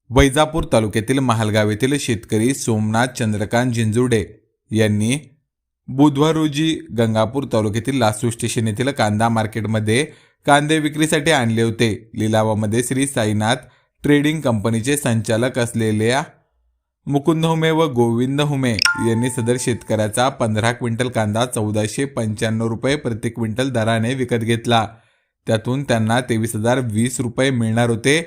वैजापूर तालुक्यातील महालगाव येथील शेतकरी सोमनाथ चंद्रकांत जिंजुर्डे यांनी बुधवार रोजी गंगापूर तालुक्यातील लासू स्टेशन येथील कांदा मार्केटमध्ये कांदे विक्रीसाठी आणले होते। लिलावामध्ये श्री साईनाथ ट्रेडिंग कंपनीचे संचालक असलेल्या मुकुंद हुमे व गोविंद हुमे यांनी सदर शेतकऱ्याचा 15 क्विंटल कांदा 1495 रुपये प्रति क्विंटल दराने विकत घेतला। त्यातून त्यांना 23,020 रुपये मिळणार होते।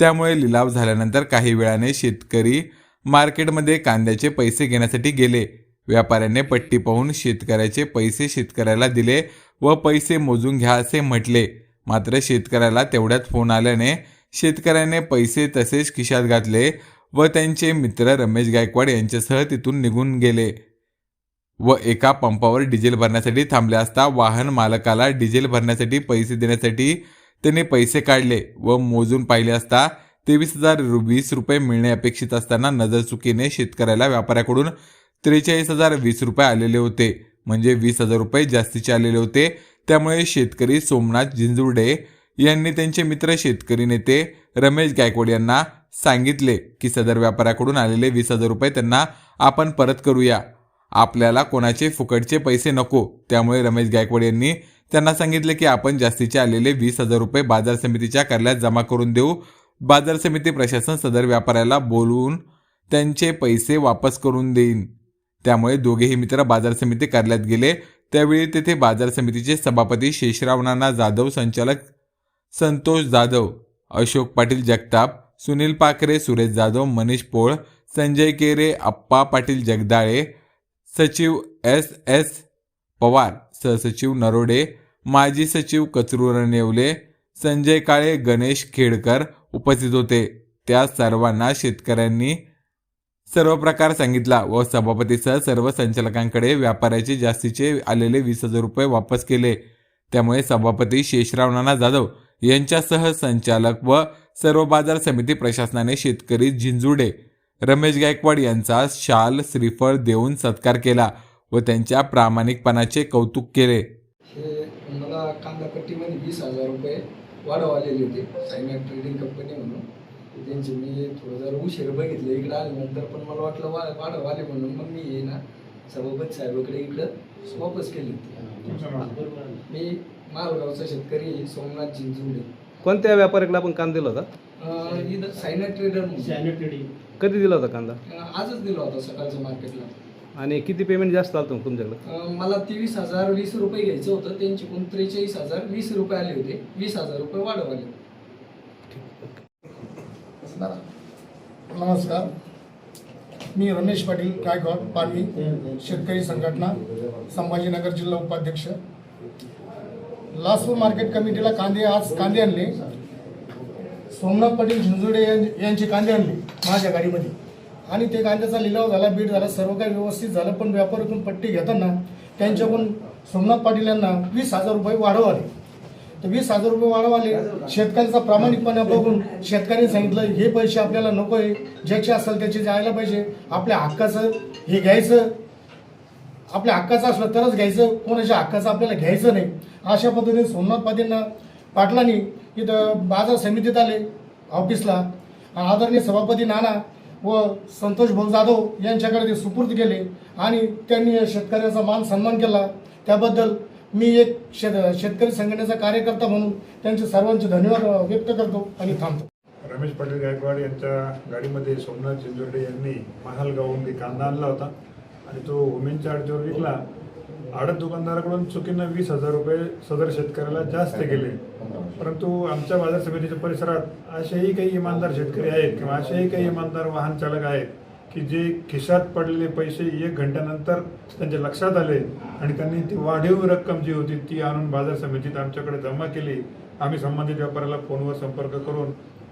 त्यामुळे लिलाव झाल्यानंतर काही वेळाने शेतकरी मार्केटमध्ये कांद्याचे पैसे घेण्यासाठी गेले। व्यापाऱ्याने पट्टी पाहून शेतकऱ्याचे पैसे शेतकऱ्याला दिले व पैसे मोजून घ्या असे म्हटले। मात्र शेतकऱ्याला तेवढ्यात फोन आल्याने शेतकऱ्याने पैसे तसेच खिशात घातले व त्यांचे मित्र रमेश गायकवाड यांच्यासह तिथून निघून गेले व एका पंपावर डिझेल भरण्यासाठी थांबले असता वाहन मालकाला डिझेल भरण्यासाठी पैसे देण्यासाठी त्यांनी पैसे काढले व मोजून पाहिले असता 23,020 रुपये मिळणे अपेक्षित असताना नजरचुकीने शेतकऱ्याला व्यापाऱ्याकडून 43,020 रुपये आलेले होते, म्हणजे 20,000 रुपये जास्तीचे आलेले होते। त्यामुळे शेतकरी सोमनाथ जिंजुर्डे यांनी त्यांचे मित्र शेतकरी नेते रमेश गायकवाड यांना सांगितले की सदर व्यापाऱ्याकडून आलेले 20,000 रुपये त्यांना आपण परत करूया, आपल्याला कोणाचे फुकटचे पैसे नको। त्यामुळे रमेश गायकवाड यांनी त्यांना सांगितले की आपण जास्तीचे आलेले 20,000 रुपये बाजार समितीच्या कार्यालयात जमा करून देऊ। बाजार समिती प्रशासन सदर व्यापाऱ्याला बोलवून त्यांचे पैसे वापस करून देईन। त्यामुळे दोघेही मित्र बाजार समिती कार्यालयात गेले। त्यावेळी तेथे बाजार समितीचे सभापती शेषराव नाना जाधव, संचालक संतोष जाधव, अशोक पाटील जगताप, सुनील पाखरे, सुरेश जाधव, मनीष पोळ, संजय केरे, अप्पा पाटील जगदाळे, सचिव S पवार, सहसचिव नरोडे, माजी सचिव कचरूरण येवले, संजय काळे, गणेश खेडकर उपस्थित होते। त्या सर्वांना शेतकऱ्यांनी सर्व प्रकार सांगितला व सभापतीसह सर्व संचालकांकडे व्यापाऱ्याचे जास्तीचे आलेले 20,000 रुपये वापस केले। त्यामुळे सभापती शेषराव नाना जाधव यांच्यासह संचालक व सर्व बाजार समिती प्रशासनाने शेतकरी जिंजुर्डे रमेश गायकवाड यांचा शाल श्रीफळ देऊन सत्कार केला व त्यांच्या प्रामाणिकपणाचे कौतुक केले। मला कांदा पट्टीमध्ये 20,000 रुपये वाढव आलेले होते साईनाथ ट्रेडिंग कंपनी म्हणून। त्यांचे मी थोडं जरा उशीर बघितलं इकडं आल्यानंतर, पण मला वाटलं वाढव आले म्हणून मग मी ये ना सभापती साहेबाकडे इकडं वापस केली। मी मालगावचा शेतकरी सोमनाथ जिंजुर्डे। कोणत्या व्यापाऱ्याकडे आपण कांदा दिला होता? इथं साईनाथ ट्रेडिंग। कधी दिला होता कांदा? आजच दिला होता सकाळच्या मार्केटला। आणि किती पेमेंट जास्त आलं तुमच्याकडे? मला 23,020 रुपये घ्यायचं होतं, त्यांच्याकडून 43,020 रुपये आले होते। 20,000 रुपये वाढव आले। नमस्कार, मी रमेश पाटील गायकवाड, पारवी शेतकरी संघटना, संभाजीनगर जिल्हा उपाध्यक्ष। लासू मार्केट कमिटीला आज कांदे आणले। सोमनाथ पाटील जिंजुर्डे यांचे कांदे आणले माझ्या गाडीमध्ये आणि ते कांद्याचा लिलाव झाला, बीट झाला, सर्व काही व्यवस्थित झालं। पण व्यापाऱ्यातून पट्टी घेताना त्यांच्याकडून सोमनाथ पाटील यांना 20,000 रुपये वाढव आले। तर 20,000 रुपये वाढव आले। शेतकऱ्यांचा प्रामाणिकपणा बघून शेतकऱ्यांनी सांगितलं हे पैसे आपल्याला नको आहे, ज्याचे असेल त्याचे जायला पाहिजे, आपल्या हक्काचं हे घ्यायचं, आपल्या हक्काचं असलं तरच घ्यायचं, कोणाच्या हक्काचं आपल्याला घ्यायचं नाही। अशा पद्धतीने सोमनाथ पाटलांनी इथं बाजार समितीत आले ऑफिसला, आदरणीय सभापती नाना व संतोष भाऊ जाधव यांच्याकडे ते सुपूर्द केले आणि त्यांनी शेतकऱ्याचा मान सन्मान केला। त्याबद्दल मी एक शेतकरी संघटनेचा कार्यकर्ता म्हणून त्यांचे सर्वांचे धन्यवाद व्यक्त करतो आणि थांबतो। रमेश पाटील गायकवाड यांच्या गाडीमध्ये सोमनाथ जिंजुर्डे यांनी महालगावहून कांदा आणला होता आणि तो हुमेंच्या अडचीवर विकला। आडत दुकानदाराकडून चुकीनं 20,000 रुपये सदर शेतकऱ्याला जास्त गेले। परंतु आमच्या बाजार समितीच्या परिसरात असेही काही इमानदार शेतकरी आहेत किंवा असेही काही इमानदार वाहन चालक आहेत की जे खिशात पडलेले पैसे 1 घंट्यानंतर त्यांच्या लक्षात आले आणि त्यांनी ती वाढीव रक्कम जी होती ती आणून बाजार समितीत आमच्याकडे जमा केली। आम्ही संबंधित व्यापाऱ्याला फोनवर संपर्क करून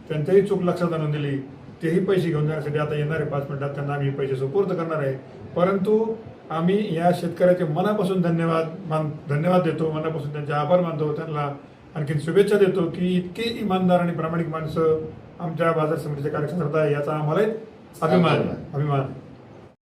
त्यांच्याही चूक लक्षात आणून दिली। तेही पैसे घेऊन जाण्यासाठी आता येणारे 5 मिनिटात त्यांना आम्ही पैसे सुपूर्द करणार आहे। परंतु आम्ही या शेतकऱ्याचे मनापासून धन्यवाद देतो, मनापासून त्यांचे आभार मानतो, त्यांना आणखी शुभेच्छा देतो की इतके इमानदार आणि प्रामाणिक माणसं आमच्या बाजार समितीच्या कार्यक्षेत्रात आहे याचा आम्हाला अभिमान